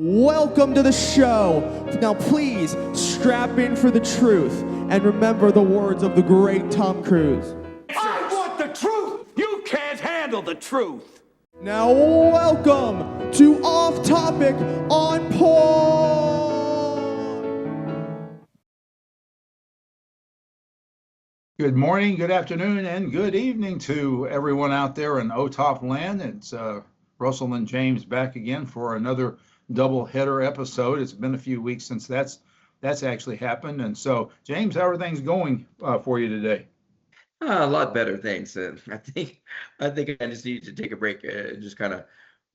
Welcome to the show. Now please strap in for the truth and remember the words of the great Tom Cruise. I want the truth! You can't handle the truth! Now welcome to Off Topic on Point. Good morning, good afternoon, and good evening to everyone out there in OTOP land. It's Russell and James back again for another double header episode. It's been a few weeks since that's actually happened. And so, James, how are things going for you today? A lot better, thanks. I think I just need to take a break and just kind of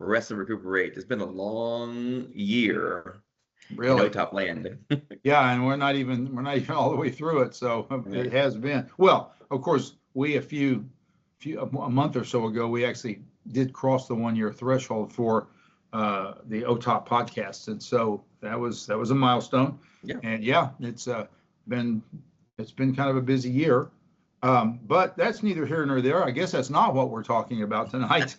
rest and recuperate. It's been a long year Really? in OTOP land. Yeah, and we're not even all the way through it. So Right. it has been. Well, of course, we a month or so ago, we actually did cross the 1 year threshold for the OTOP podcast, and so that was a milestone. Yeah. And yeah, it's been kind of a busy year, but that's neither here nor there. I guess that's not what we're talking about tonight.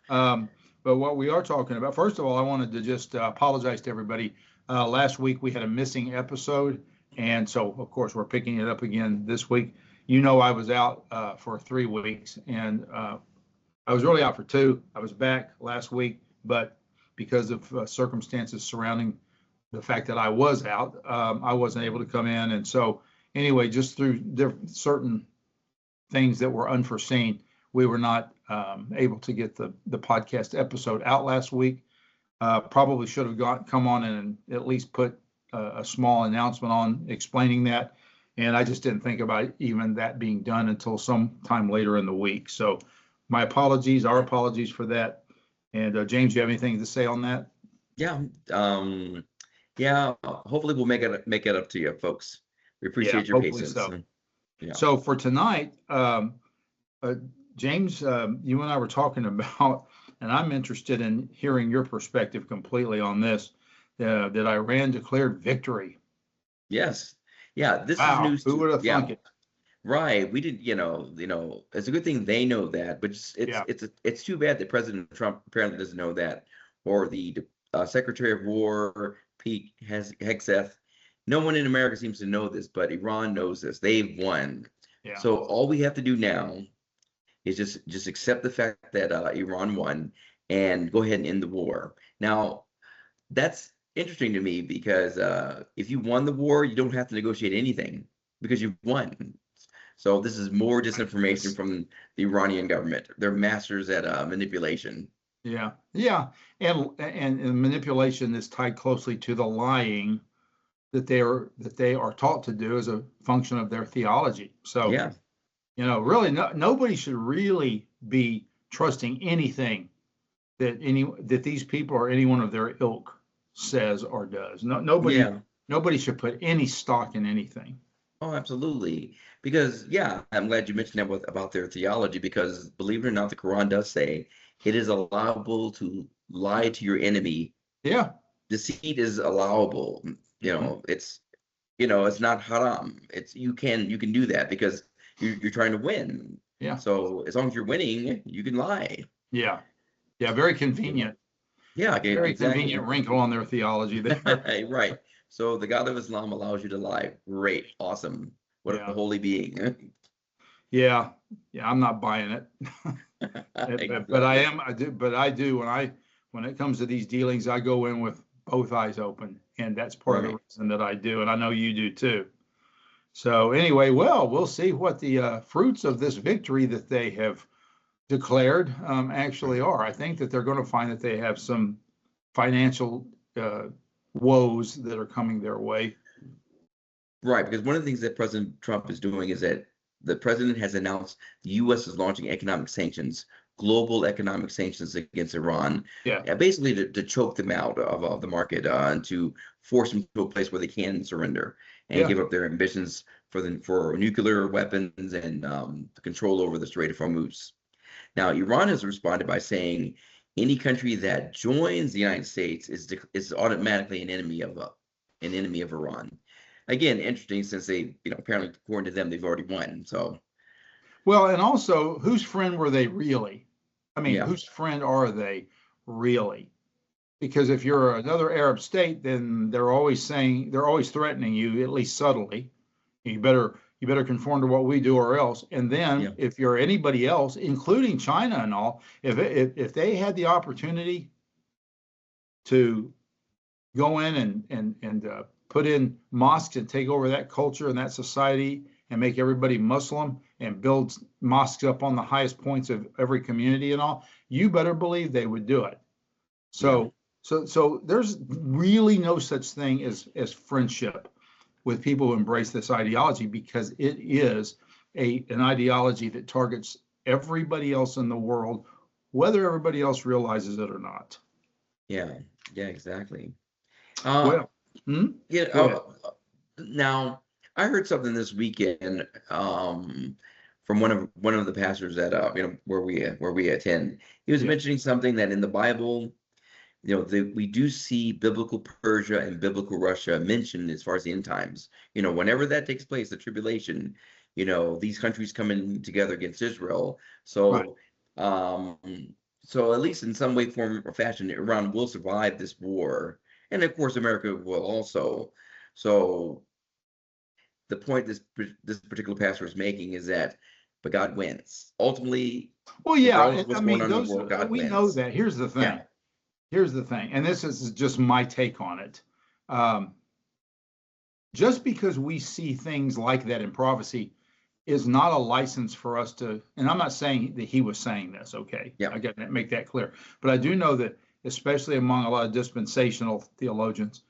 But what we are talking about, first of all, I wanted to just apologize to everybody. Last week we had a missing episode, and so of course we're picking it up again this week. You know, I was out for 3 weeks, and I was really out for 2. I was back last week, but because of circumstances surrounding the fact that I was out, I wasn't able to come in. And so anyway, just through certain things that were unforeseen, we were not able to get the podcast episode out last week. Probably should have come on and at least put a small announcement on explaining that. And I just didn't think about even that being done until sometime later in the week. So my apologies, our apologies for that. And James, you have anything to say on that? Yeah. Yeah. Hopefully we'll make it up to you, folks. We appreciate your hopefully patience. so. Yeah. So for tonight, James, you and I were talking about, and I'm interested in hearing your perspective completely on this, that Iran declared victory. Yes. Yeah. This Wow, is news. who would have thunk it? Right. We did, it's a good thing they know that, but it's too bad that President Trump apparently doesn't know that, or the Secretary of War, Pete Hegseth. No one in America seems to know this, but Iran knows this. They've won. Yeah. So all we have to do now is just accept the fact that Iran won and go ahead and end the war. Now, that's interesting to me because if you won the war, you don't have to negotiate anything because you've won. So this is more disinformation from the Iranian government. They're masters at manipulation. Yeah, and manipulation is tied closely to the lying that they are taught to do as a function of their theology. So Yeah. Really, nobody should really be trusting anything that these people or anyone of their ilk says or does. Nobody should put any stock in anything. Oh, absolutely. Because, I'm glad you mentioned that about their theology, because believe it or not, the Quran does say it is allowable to lie to your enemy. Yeah. Deceit is allowable. It's not haram. You can do that because you're trying to win. Yeah. So as long as you're winning, you can lie. Yeah. Yeah. Very convenient. Yeah. Very exactly. convenient wrinkle on their theology there. Right. So the God of Islam allows you to lie. Great. Awesome. What a holy being. Yeah. I'm not buying it. But I do when it comes to these dealings, I go in with both eyes open, and that's part of the reason that I do, and I know you do too. So anyway, well, we'll see what the fruits of this victory that they have declared actually are. I think that they're going to find that they have some financial woes that are coming their way. Right, because one of the things that President Trump is doing is that the president has announced the U.S. is launching economic sanctions, global economic sanctions against Iran, basically to choke them out of the market and to force them to a place where they can surrender and give up their ambitions for nuclear weapons and control over the Strait of Hormuz. Now, Iran has responded by saying any country that joins the United States is automatically an enemy of Iran. Again, interesting, since they, apparently, according to them, they've already won. So, well, and also, whose friend were they really? I mean, Yeah. whose friend are they really? because if you're another Arab state, then they're always threatening you, at least subtly. You better conform to what we do or else. And then if you're anybody else, including China and all, if they had the opportunity to go in and put in mosques and take over that culture and that society and make everybody Muslim and build mosques up on the highest points of every community and all, you better believe they would do it. So there's really no such thing as friendship with people who embrace this ideology, because it is an ideology that targets everybody else in the world, whether everybody else realizes it or not. Yeah, exactly. Well, now I heard something this weekend from one of the pastors at where we attend. He was mentioning something that in the Bible, we do see biblical Persia and biblical Russia mentioned as far as the end times. Whenever that takes place, the tribulation, these countries coming together against Israel. So, so at least in some way, form, or fashion, Iran will survive this war, and of course, America will also. So, the point this particular pastor is making is that, but God wins ultimately. Well, yeah, I mean, we know that. Here's the thing. Yeah. Here's the thing, and this is just my take on it. Just because we see things like that in prophecy is not a license for us to, and I'm not saying that he was saying this, okay? Yeah. I got to make that clear. But I do know that, especially among a lot of dispensational theologians,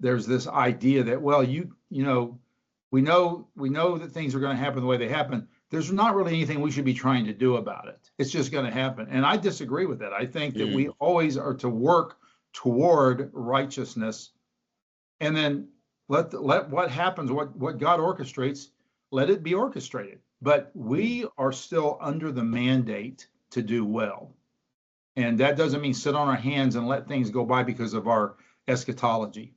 there's this idea that, well, we know that things are going to happen the way they happen. There's not really anything we should be trying to do about it. It's just going to happen. And I disagree with that. I think that we always are to work toward righteousness, and then let what happens, what God orchestrates, let it be orchestrated. But we are still under the mandate to do well. And that doesn't mean sit on our hands and let things go by because of our eschatology.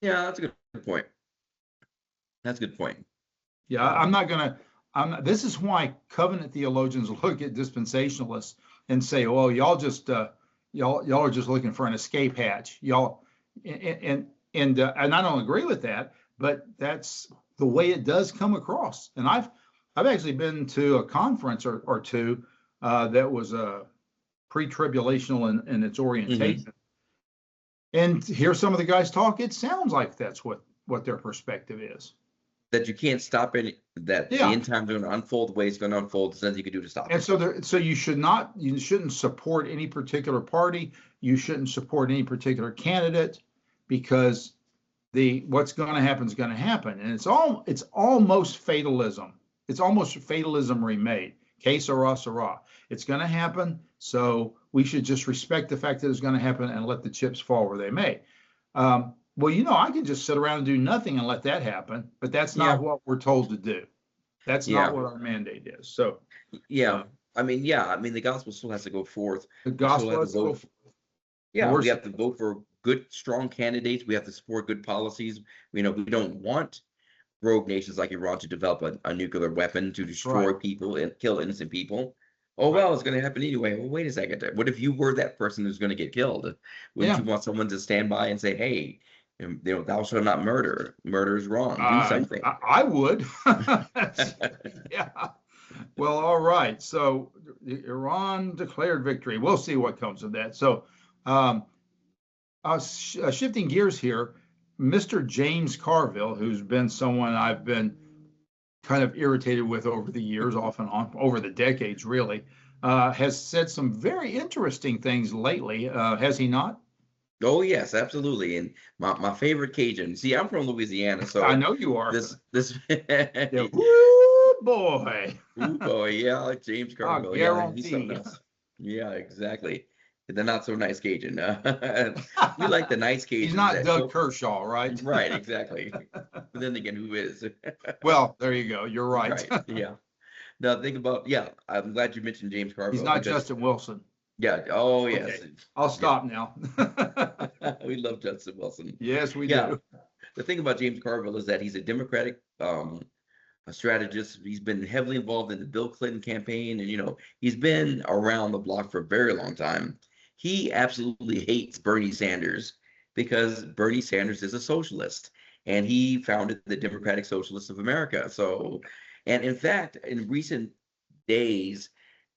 Yeah, that's a good point. That's a good point. Yeah, this is why covenant theologians look at dispensationalists and say, "Well, y'all are just looking for an escape hatch." And I don't agree with that, but that's the way it does come across. And I've actually been to a conference or two that was pre-tribulational in its orientation, and hear some of the guys talk. It sounds like that's what their perspective is. That you can't stop it. That the end times are going to unfold the way it's going to unfold. There's nothing you can do to stop it. And so you shouldn't support any particular party. You shouldn't support any particular candidate, because what's going to happen is going to happen. And it's almost fatalism. It's almost fatalism remade. Que sera, sera. It's going to happen. So we should just respect the fact that it's going to happen and let the chips fall where they may. Well, I can just sit around and do nothing and let that happen, but that's not what we're told to do. That's not what our mandate is. So, I mean, the gospel still has to go forth. The gospel has to go forth. Yeah, we have to vote for good, strong candidates. We have to support good policies. We don't want rogue nations like Iran to develop a nuclear weapon to destroy people and kill innocent people. Oh, well, it's going to happen anyway. Well, wait a second. What if you were that person who's going to get killed? Wouldn't you want someone to stand by and say, hey, thou shalt not murder. Murder is wrong. Do something. I would. Yeah. Well, all right. So Iran declared victory. We'll see what comes of that. So shifting gears here, Mr. James Carville, who's been someone I've been kind of irritated with over the years, off and on, over the decades, really, has said some very interesting things lately. Has he not? Oh, yes, absolutely. And my favorite Cajun. See, I'm from Louisiana, so I know you are. This Woo boy. Ooh, boy, yeah, James Carville. Yeah, he's something else. Yeah, exactly. The not so nice Cajun. We like the nice Cajun. He's not Doug Kershaw, right? Right, exactly. But then again, who is? Well, there you go. You're right. Yeah. Now think about, I'm glad you mentioned James Carville. He's not Justin Wilson. Yeah. Oh, yes. Okay. I'll stop now. We love Justin Wilson. Yes, we do. The thing about James Carville is that he's a Democratic a strategist. He's been heavily involved in the Bill Clinton campaign, and he's been around the block for a very long time. he absolutely hates Bernie Sanders because Bernie Sanders is a socialist, and he founded the Democratic Socialists of America. So, and in fact, in recent days,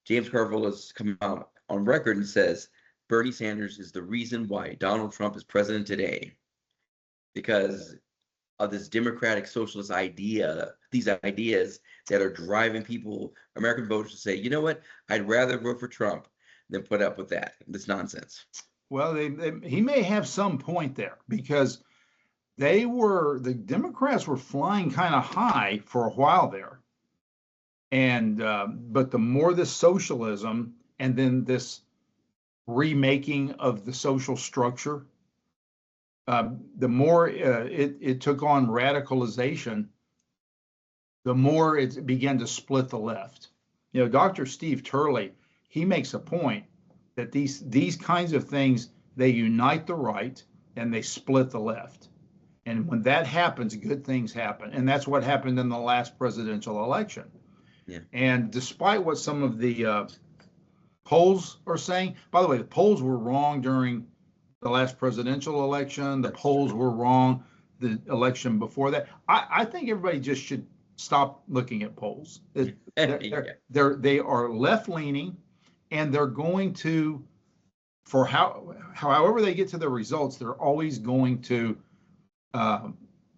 James Carville has come out on record and says Bernie Sanders is the reason why Donald Trump is president today, because of this democratic socialist idea, these ideas that are driving people, American voters, to say, you know what, I'd rather vote for Trump than put up with this nonsense. Well, he may have some point there, because the Democrats were flying kind of high for a while there. And but the more this socialism and then this remaking of the social structure, the more it took on radicalization, the more it began to split the left. You know, Dr. Steve Turley, he makes a point that these kinds of things, they unite the right and they split the left. And when that happens, good things happen. And that's what happened in the last presidential election. Yeah. And despite what some of the polls are saying, by the way, the polls were wrong during the last presidential election. The polls were wrong the election before that. I think everybody just should stop looking at polls. They are left-leaning, and they're going to, for however they get to the results, they're always going to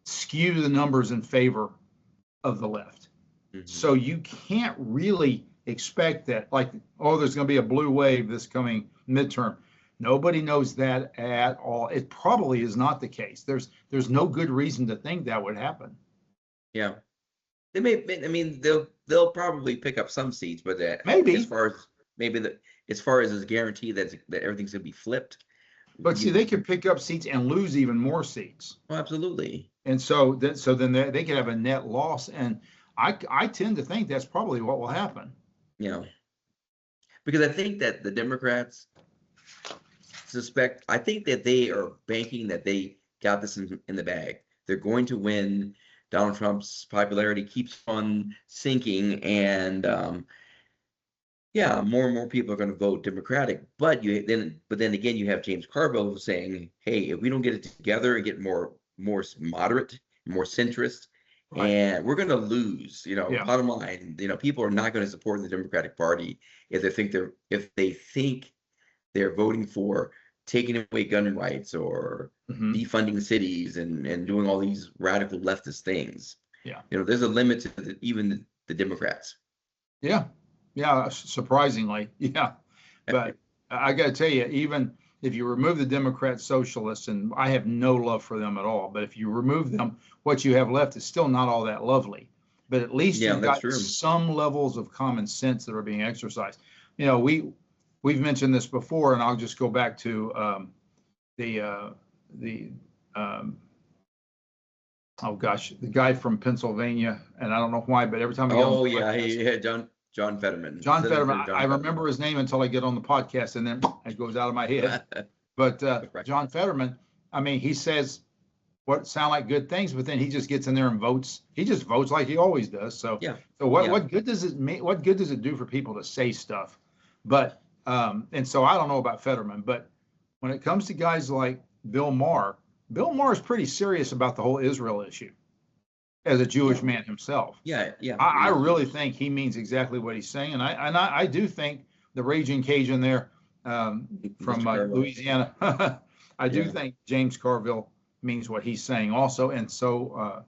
skew the numbers in favor of the left. Mm-hmm. So you can't really expect that, like, oh, there's going to be a blue wave this coming midterm. Nobody knows that at all. It probably is not the case. There's no good reason to think that would happen. Yeah, they may. I mean, they'll probably pick up some seats, but maybe as far as is guaranteed that everything's gonna be flipped. But see, they could pick up seats and lose even more seats. Oh, absolutely. And so then they could have a net loss, and I tend to think that's probably what will happen. Yeah, because I think that the Democrats I think that they are banking that they got this in the bag. They're going to win. Donald Trump's popularity keeps on sinking, and more and more people are going to vote Democratic. But then again, you have James Carville saying, "Hey, if we don't get it together and get more moderate, more centrist, right, and we're going to lose." You know, bottom line, you know, people are not going to support the Democratic Party if they think they're voting for taking away gun rights or defunding cities and doing all these radical leftist things. Yeah, you know, there's a limit to even the Democrats. Yeah, surprisingly, yeah. But I got to tell you, even if you remove the Democrat socialists, and I have no love for them at all, but if you remove them, what you have left is still not all that lovely. But at least you've got some levels of common sense that are being exercised. You know, we've mentioned this before, and I'll just go back to the guy from Pennsilvania, and I don't know why, but every time I go John Fetterman. John Fetterman. I remember his name until I get on the podcast, and then it goes out of my head. But John Fetterman, I mean, he says what sound like good things, but then he just gets in there and votes. He just votes like he always does. So what good does it make? What good does it do for people to say stuff? But and so I don't know about Fetterman, but when it comes to guys like Bill Maher is pretty serious about the whole Israel issue as a Jewish man himself. I really think he means exactly what he's saying, and I do think the raging Cajun there from Louisiana, I do think James Carville means what he's saying also, and so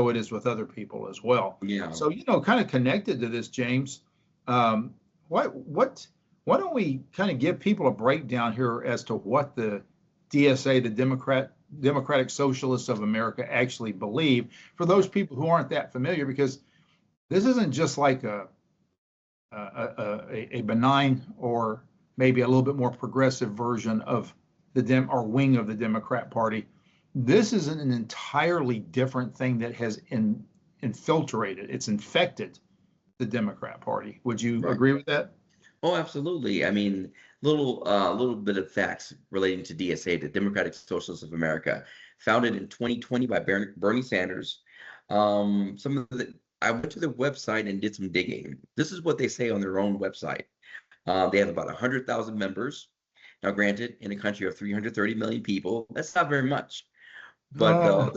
it is with other people as well. Yeah. So, you know, kind of connected to this, James, why don't we kind of give people a breakdown here as to what the DSA, the Democratic Socialists of America, actually believe, for those people who aren't that familiar, because this isn't just like a benign or maybe a little bit more progressive version of or wing of the Democrat Party. This is an entirely different thing that has infiltrated. It's infected the Democrat Party. Would you agree with that? Oh, absolutely. I mean, little bit of facts relating to DSA, the Democratic Socialists of America, founded in 2020 by Bernie Sanders. I went to their website and did some digging. This is what they say on their own website. They have about 100,000 members. Now, granted, in a country of 330 million people, that's not very much. But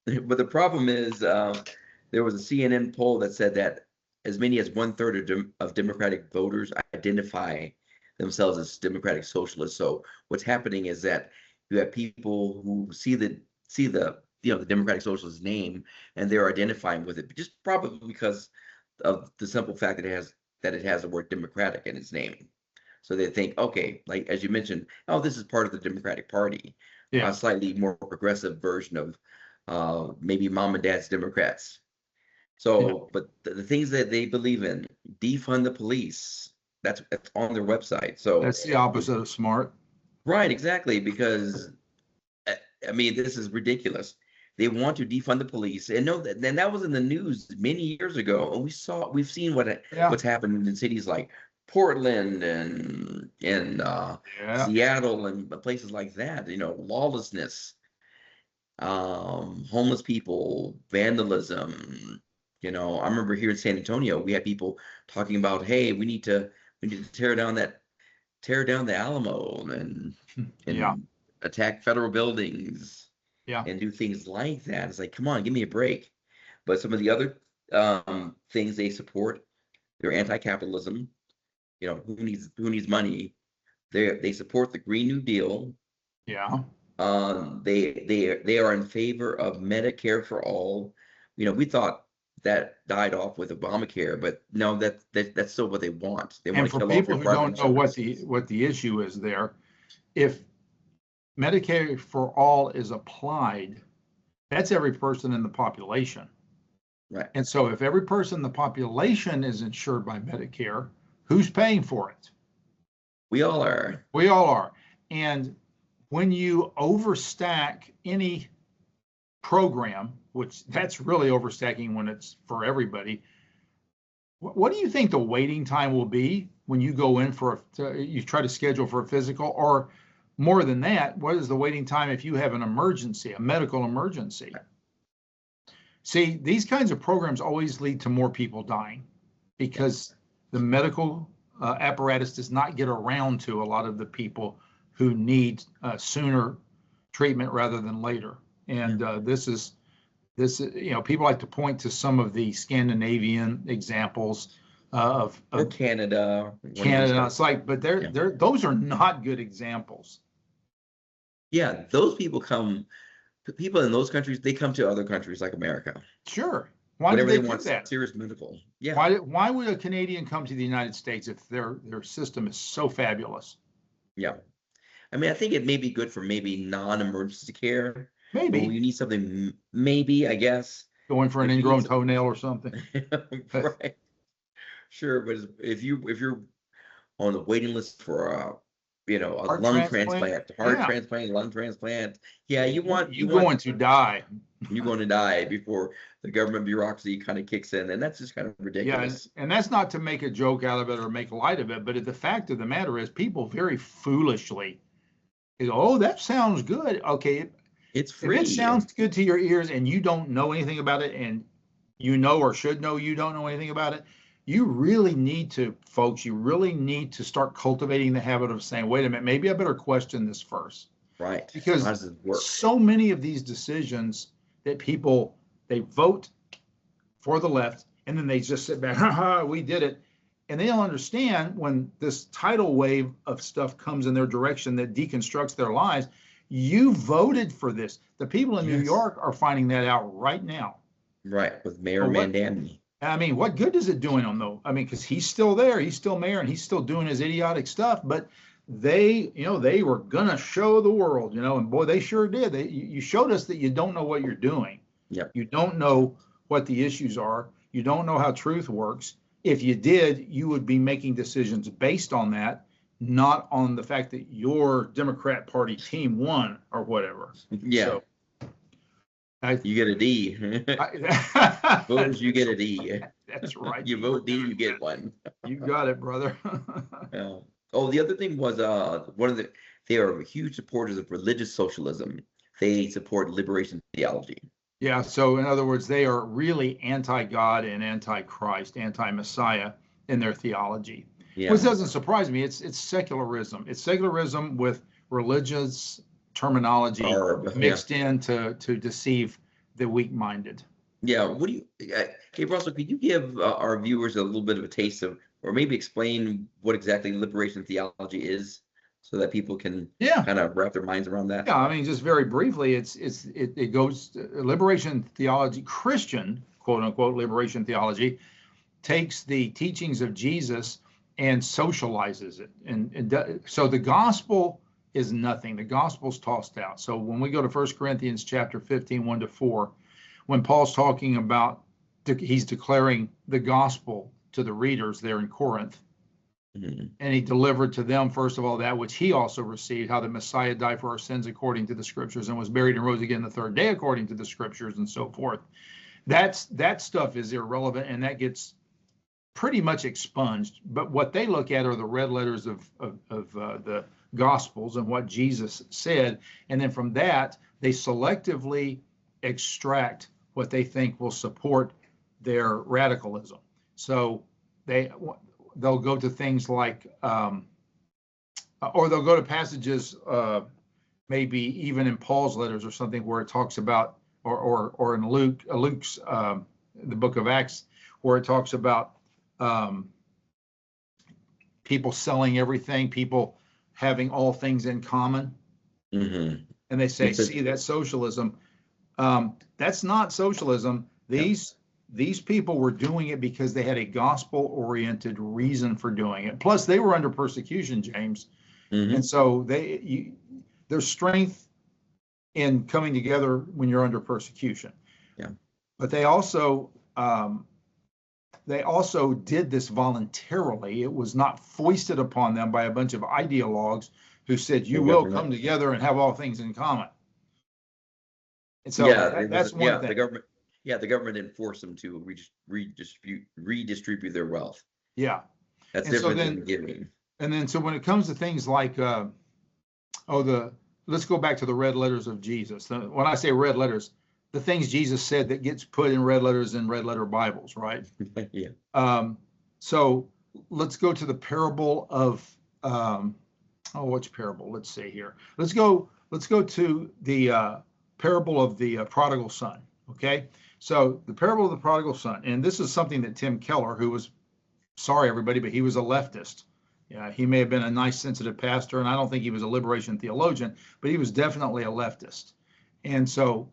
but the problem is, there was a CNN poll that said that as many as 1/3 of Democratic voters identify themselves as Democratic Socialists. So what's happening is that you have people who see the the Democratic Socialist name, and they're identifying with it, just probably because of the simple fact that it has the word Democratic in its name. So they think, okay, like as you mentioned, oh, this is part of the Democratic Party, a slightly more progressive version of maybe mom and dad's Democrats. So, but the things that they believe in, defund the police, that's on their website. So that's the opposite of smart. Right, exactly, because I mean, this is ridiculous. They want to defund the police, and that was in the news many years ago, and we've seen what's happened in cities like Portland and Seattle and places like that. Lawlessness, homeless people, vandalism. I remember here in San Antonio, we had people talking about, hey, we need to tear down the Alamo and attack federal buildings and do things like that. It's like, come on, give me a break. But some of the other things they support, they're anti-capitalism. Who needs money? They support the Green New Deal. Yeah. They are in favor of Medicare for all. We thought that died off with Obamacare, but no, that's still what they want. They want to kill off people who don't know what the issue is there, if Medicare for all is applied, that's every person in the population. Right. And so if every person in the population is insured by Medicare, who's paying for it? We all are. We all are. And when you overstack any program, which that's really overstacking when it's for everybody, what do you think the waiting time will be when you go in you try to schedule for a physical? Or more than that, what is the waiting time if you have an emergency, a medical emergency? See, these kinds of programs always lead to more people dying because the medical apparatus does not get around to a lot of the people who need sooner treatment rather than later. And this is, people like to point to some of the Scandinavian examples of Canada. It's like, but those are not good examples. Yeah, those people in those countries, they come to other countries like America. Sure. Why Whatever do they want, that? Serious medical. Yeah. Why would a Canadian come to the United States if their system is so fabulous? Yeah. I mean, I think it may be good for maybe non-emergency care. Maybe. Well, you need something, maybe, I guess. Going for an ingrown toenail or something. Right. Sure, but if you're on the waiting list for a lung transplant, heart transplant, lung transplant, you're going to die. You're going to die before the government bureaucracy kind of kicks in, and that's just kind of ridiculous. Yeah, and that's not to make a joke out of it or make light of it, but the fact of the matter is, people very foolishly go, "Oh, that sounds good." Okay, it's free. If it sounds good to your ears and you don't know anything about it, and or should know you don't know anything about it, you really need to, folks, you really need to start cultivating the habit of saying, wait a minute, maybe I better question this first. Right. Because how does it work? So many of these decisions that people, they vote for the left and then they just sit back, ha, we did it. And they don't understand when this tidal wave of stuff comes in their direction that deconstructs their lives. You voted for this. The people in New York are finding that out right now. Right, with Mayor Mandani. I mean, what good is it doing them though? I mean, because he's still there, he's still mayor, and he's still doing his idiotic stuff. But they were gonna show the world, and boy, they sure did. You showed us that you don't know what you're doing. Yeah. You don't know what the issues are. You don't know how truth works. If you did, you would be making decisions based on that, not on the fact that your Democrat Party team won or whatever. Yeah. So, you get a D. Voters, you get a D. That's right. You vote D, you get one. You got it, brother. Yeah. Oh, the other thing was they are huge supporters of religious socialism. They support liberation theology. Yeah. So in other words, they are really anti-God and anti-Christ, anti-Messiah in their theology. Yeah. Which doesn't surprise me. It's secularism. It's secularism with religious terminology mixed in to deceive the weak-minded. Yeah. What do you, hey, Russell, could you give our viewers a little bit of a taste of, or maybe explain what exactly liberation theology is, so that people can kind of wrap their minds around that? Yeah, I mean, just very briefly, it goes liberation theology, Christian quote unquote liberation theology, takes the teachings of Jesus and socializes it, and so the gospel is nothing. The gospel's tossed out. So when we go to 1 Corinthians chapter 15, 1-4, when Paul's talking about, he's declaring the gospel to the readers there in Corinth. Mm-hmm. And he delivered to them, first of all, that which he also received, how the Messiah died for our sins according to the scriptures and was buried and rose again the third day according to the scriptures, and so forth. That stuff is irrelevant, and that gets pretty much expunged. But what they look at are the red letters of the Gospels and what Jesus said. And then from that, they selectively extract what they think will support their radicalism. So they'll go to things like, or they'll go to passages, maybe even in Paul's letters or something, where it talks about, or in Luke's, the book of Acts, where it talks about people selling everything, people having all things in common. Mm-hmm. And they say, see, that's socialism. That's not socialism. These people were doing it because they had a gospel-oriented reason for doing it. Plus, they were under persecution, James. Mm-hmm. And so there's strength in coming together when you're under persecution. Yeah. But they also did this voluntarily. It was not foisted upon them by a bunch of ideologues who said, you will come together and have all things in common. And so that's one thing. The government didn't force them to redistribute their wealth. Yeah. That's different than giving. And then, so when it comes to things like, let's go back to the red letters of Jesus. When I say red letters, the things Jesus said that gets put in red letters in red letter Bibles, right? Yeah. So let's go to the parable of, which parable? Let's see here. Let's go to the parable of the prodigal son. Okay. So the parable of the prodigal son, and this is something that Tim Keller, who was, sorry everybody, but he was a leftist. Yeah, he may have been a nice, sensitive pastor, and I don't think he was a liberation theologian, but he was definitely a leftist. And so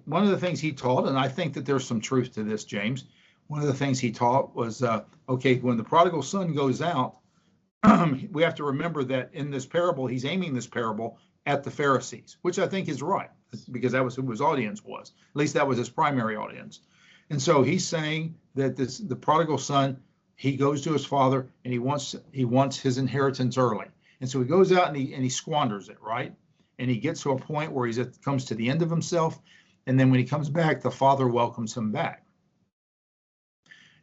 one of the things he taught, and I think that there's some truth to this, James, one of the things he taught was, when the prodigal son goes out, we have to remember that in this parable, he's aiming this parable at the Pharisees, which I think is right, because that was who his audience was. At least that was his primary audience. And so he's saying that the prodigal son, he goes to his father and he wants his inheritance early. And so he goes out and he squanders it, right? And he gets to a point where comes to the end of himself. And then when he comes back, the father welcomes him back.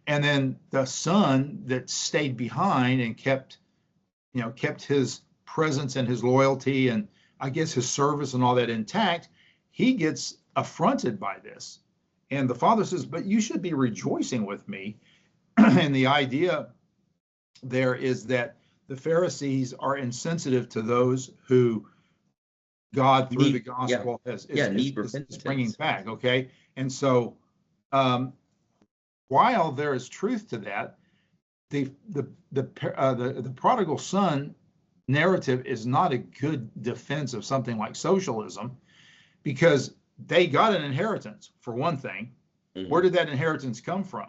And then the son that stayed behind and kept his presence and his loyalty and I guess his service and all that intact, he gets affronted by this. And the father says, but you should be rejoicing with me. And the idea there is that the Pharisees are insensitive to those who God, through the gospel, is bringing back. Okay. And so while there is truth to that, the prodigal son narrative is not a good defense of something like socialism, because they got an inheritance, for one thing. Mm-hmm. Where did that inheritance come from?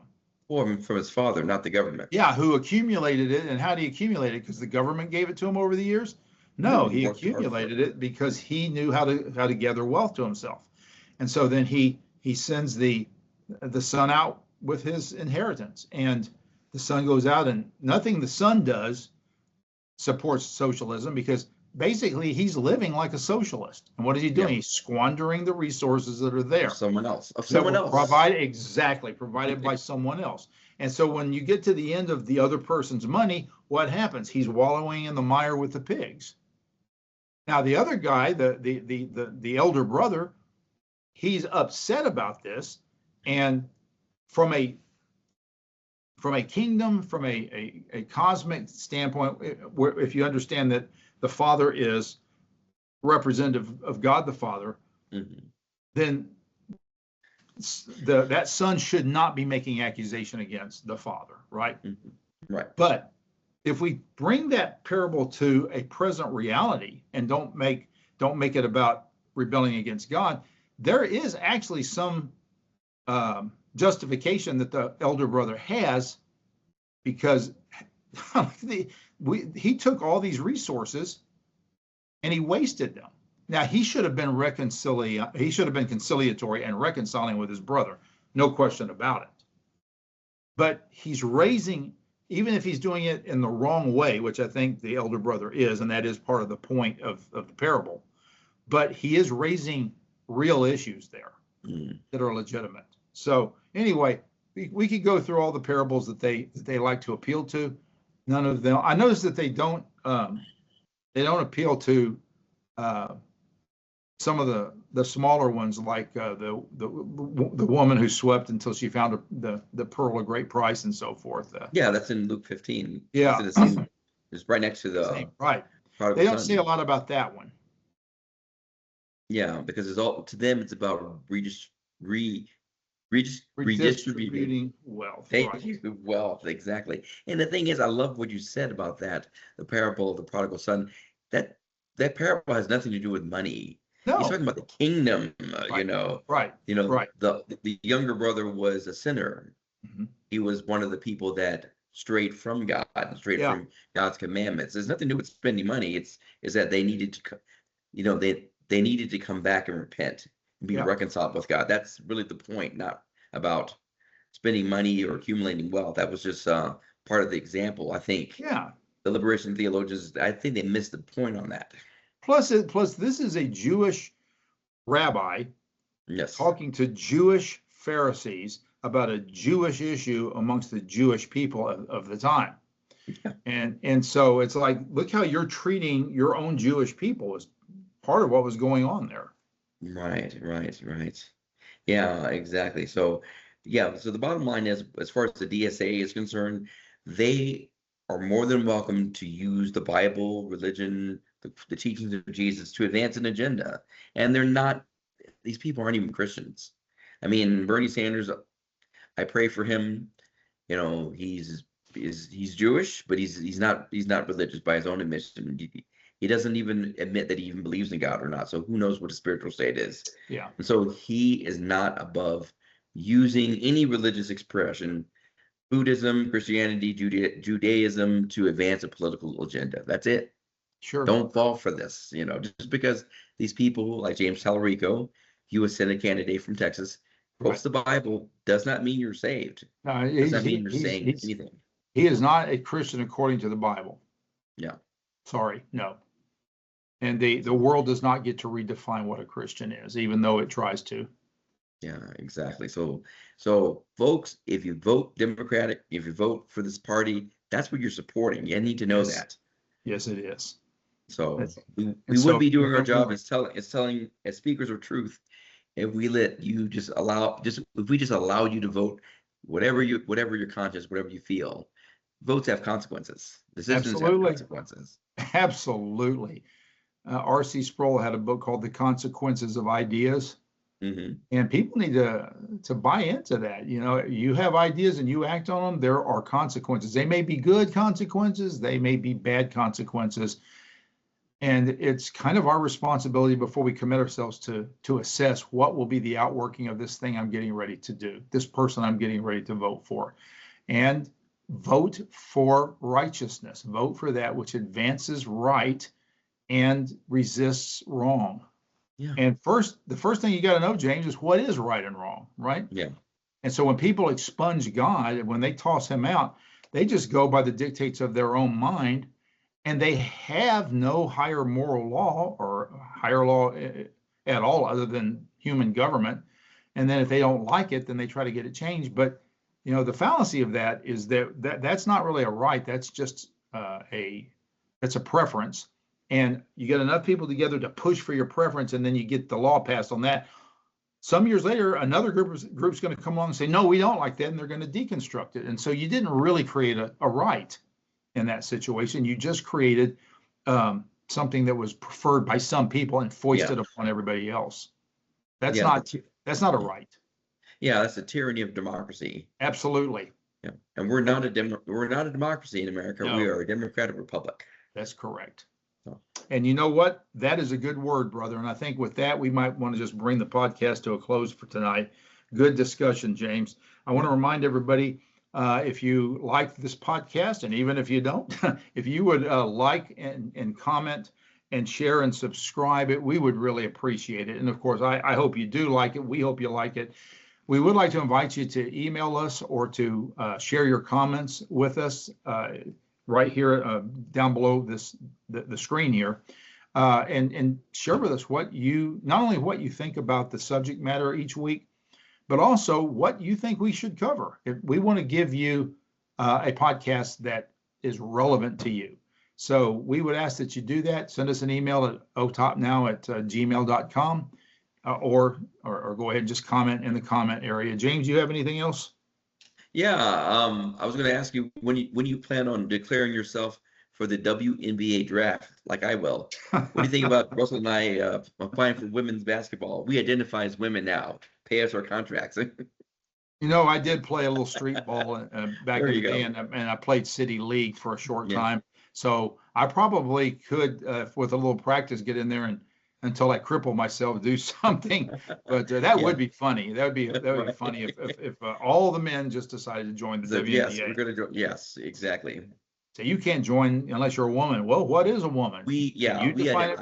Well, from his father, not the government. Yeah, who accumulated it, and how did he accumulate it? Because the government gave it to him over the years? No, he accumulated it because he knew how to gather wealth to himself. And so then he sends the son out with his inheritance, and the son goes out, and nothing the son does supports socialism, because basically he's living like a socialist. And what is he doing? Yeah. He's squandering the resources that are there. Someone else. Provided by someone else. And so when you get to the end of the other person's money, what happens? He's wallowing in the mire with the pigs. Now the other guy, the elder brother, he's upset about this, and from from a kingdom, from a cosmic standpoint, where if you understand that the Father is representative of God the Father, then that son should not be making accusation against the Father, right? Right. But if we bring that parable to a present reality and don't make it about rebelling against God, there is actually some justification that the elder brother has, because he took all these resources and he wasted them. Now he should have been conciliatory and reconciling with his brother, no question about it. But he's raising, even if he's doing it in the wrong way, which I think the elder brother is, and that is part of the point of the parable, but he is raising real issues there that are legitimate. So anyway, we could go through all the parables that they like to appeal to. None of them. I noticed that they don't appeal to some of the smaller ones, like the woman who swept until she found the pearl of great price and so forth. Yeah, that's in Luke 15. Yeah, it's right next to the right. They don't say a lot about that one. Yeah, because it's all to them. It's about redistributing wealth. Thank you. Wealth, exactly. And the thing is, I love what you said about that. The parable of the prodigal son. That parable has nothing to do with money. No. He's talking about the kingdom. Right. Right. The younger brother was a sinner. He was one of the people that strayed from God and strayed from God's commandments. There's nothing to do with spending money. It's that they needed to, they needed to come back and repent and be reconciled with God. That's really the point, not about spending money or accumulating wealth. That was just part of the example. I think. Yeah. The liberation theologians, I think they missed the point on that. Plus, this is a Jewish rabbi talking to Jewish Pharisees about a Jewish issue amongst the Jewish people of the time. Yeah. And so it's like, look how you're treating your own Jewish people as part of what was going on there. Right. Yeah, exactly. So the bottom line is, as far as the DSA is concerned, they are more than welcome to use the Bible, religion, the teachings of Jesus to advance an agenda. And these people aren't even Christians. I mean, Bernie Sanders, I pray for him. He's Jewish, but he's not religious by his own admission. He doesn't even admit that he even believes in God or not. So who knows what his spiritual state is? Yeah. And so he is not above using any religious expression, Buddhism, Christianity, Judaism, to advance a political agenda. That's it. Sure. Don't fall for this. Just because these people like James Tallarico, U.S. Senate candidate from Texas, quotes the Bible, does not mean you're saved. No, does not mean you're saying anything. He is not a Christian according to the Bible. Yeah. Sorry, no. And the world does not get to redefine what a Christian is, even though it tries to. Yeah, exactly. So folks, if you vote Democratic, if you vote for this party, that's what you're supporting. You need to know that. Yes, it is. So we would be doing our job as telling as speakers of truth, if we let you if we just allow you to vote whatever your conscience, whatever you feel. Votes have consequences. Decisions have consequences. Absolutely. R.C. Sproul had a book called The Consequences of Ideas. And people need to buy into that. You have ideas and you act on them, there are consequences. They may be good consequences, they may be bad consequences. And it's kind of our responsibility before we commit ourselves to assess what will be the outworking of this thing I'm getting ready to do, this person I'm getting ready to vote for. And vote for righteousness. Vote for that which advances right and resists wrong. Yeah. And the first thing you got to know, James, is what is right and wrong, right? Yeah. And so when people expunge God, when they toss him out, they just go by the dictates of their own mind, and they have no higher moral law or higher law at all other than human government. And then if they don't like it, then they try to get it changed. But the fallacy of that is that's not really a right. That's just that's a preference. And you get enough people together to push for your preference, and then you get the law passed on that. some years later, another group's going to come along and say, no, we don't like that, and they're going to deconstruct it. And so you didn't really create a right in that situation. You just created something that was preferred by some people and foisted upon everybody else. That's not a right. Yeah, that's the tyranny of democracy. Absolutely. Yeah, and we're not a democracy in America. No. We are a democratic republic. That's correct. Oh. And you know what? That is a good word, brother. And I think with that, we might want to just bring the podcast to a close for tonight. Good discussion, James. I want to remind everybody, if you like this podcast, and even if you don't, if you would like and comment and share and subscribe it, we would really appreciate it. And of course, I hope you do like it. We hope you like it. We would like to invite you to email us or to share your comments with us right here down below the screen here, and share with us not only what you think about the subject matter each week, but also what you think we should cover. If we want to give you a podcast that is relevant to you. So we would ask that you do that. Send us an email at otopnow@gmail.com. Or go ahead and just comment in the comment area. James, you have anything else? Yeah, I was going to ask you when you plan on declaring yourself for the WNBA draft, like I will. What do you think about Russell and I applying for women's basketball? We identify as women now. Pay us our contracts. I did play a little street ball back in the day, and I played City League for a short time. So I probably could, with a little practice, get in there and until I cripple myself, do something. But that would be funny. That would be funny if all the men just decided to join the WNBA. Yes, we're going to join. Yes, exactly. So you can't join unless you're a woman. Well, what is a woman? We identify.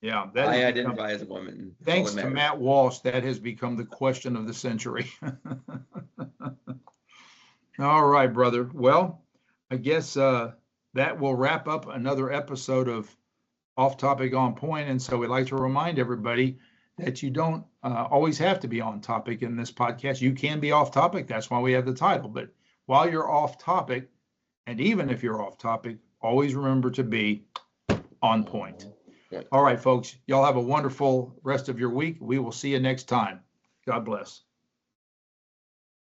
Yeah, I identify as a woman. Thanks to Matt Walsh, that has become the question of the century. All right, brother. Well, I guess that will wrap up another episode of Off Topic On Point. And so we'd like to remind everybody that you don't always have to be on topic in this podcast. You can be off topic. That's why we have the title. But while you're off topic, and even if you're off topic, always remember to be on point. All right, folks, y'all have a wonderful rest of your week. We will see you next time. God bless.